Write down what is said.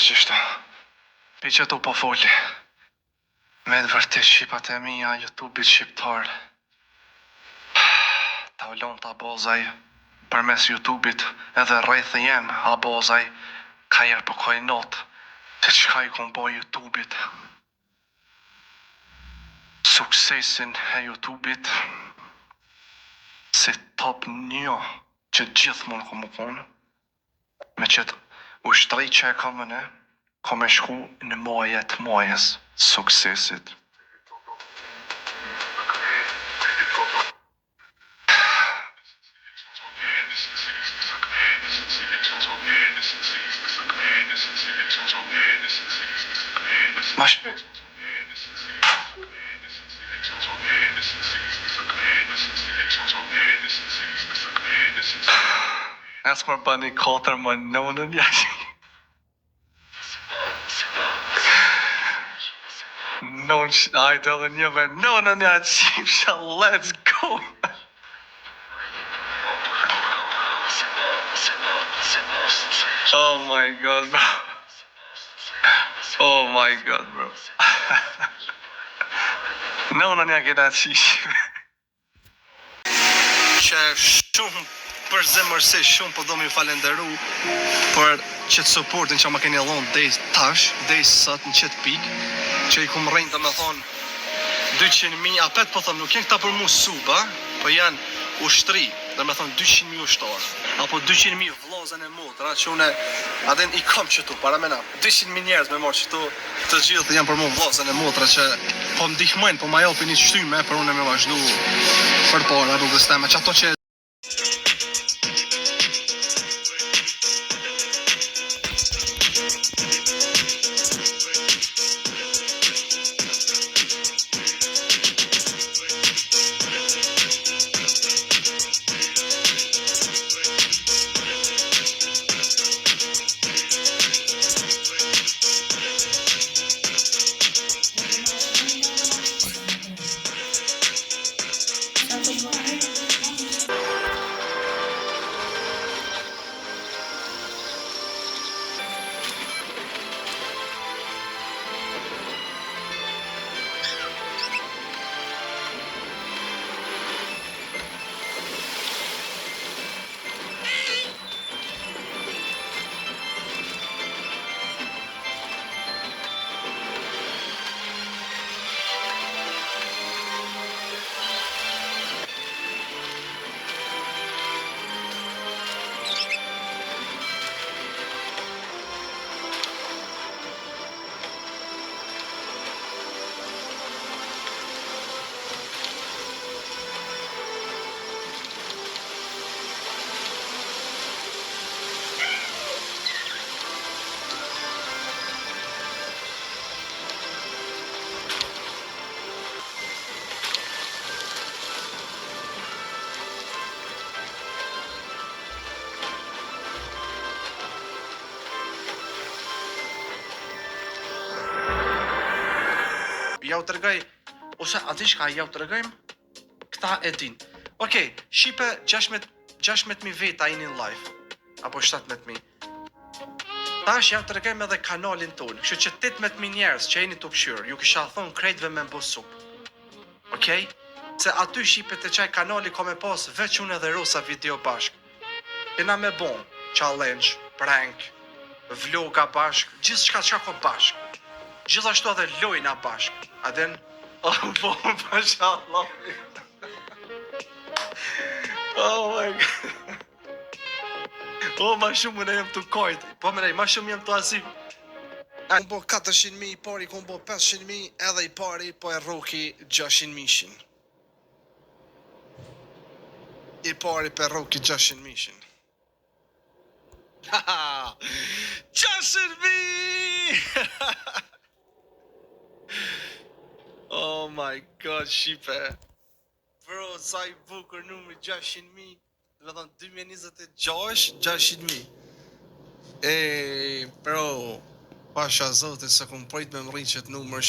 qishta. Pi që tu po foli. Me të vërtet shqipat e mija YouTube-it shqiptar. Ta ulon të abozaj për mes YouTube-it edhe rrethë jem abozaj ka jer për koj not se qka i kom bo YouTube-it. Suksesin e YouTube-it si top 1 që gjithë mund kom u konë me qëtë ushtri që e kam vëne kom e shku në mojet mojes suksesit. As më bani 4 më nënën jashtë. Ajde edhe një me nënën jashtë, let's go! Oh my god, bro. Oh my god, bro. Nënën ja këta qishme. Që shumë për zemërsi shumë po do mi falenderu për qëtë supportin që ma keni dhonë dej tash, dej sot në qëtë pik që i kum rejnë të me thonë 200.000, apet po thonë nuk jenë këta për mu suba, po janë ushtri, dhe me thonë 200.000 ushtarë, apo 200.000 vlozën e motra, që une aden i kam qëtu, para mena, 200.000 njerëz me morë qëtu, të gjithë janë për mu vlozën e motra që po ndihmojnë, po ma jopin i shtyme, për une me vazhdu për para rrugës teme, që ato që ja u tërgaj, ose ati shka ja u tërgajmë, këta e din. Okej, Shqipe 16.000 veta i një live, apo 17.000. Tash ja u tërgajmë edhe kanalin tonë, kështu që 18.000 njerës që jeni të pëshyrë, ju kisha thonë krejtve me mbo supë. Okej? Se aty Shqipe të qaj kanali ka me pas veç unë edhe Rosa video bashkë. Kena me bon, challenge, prank, vloga bashkë, gjithë shka qa ko bashkë. Gjithashtu edhe lojna bashkë. Aden, oh, po, mashallah. Oh my god. Oh, ma shumë më ne jem të kajtë. Po më nej, ma shumë jem të asim. Unë bo 400.000 i pari, unë bo 500.000, edhe i pari, po e roki 600.000. I pari për roki 600.000. Haha, 600.000! Oh my god, Shqipe. Bro, sa i bukur numri 600.000. Dhe thonë 2026, 600.000. Ej, bro, pasha zote se kum prit me më rrinë qëtë numër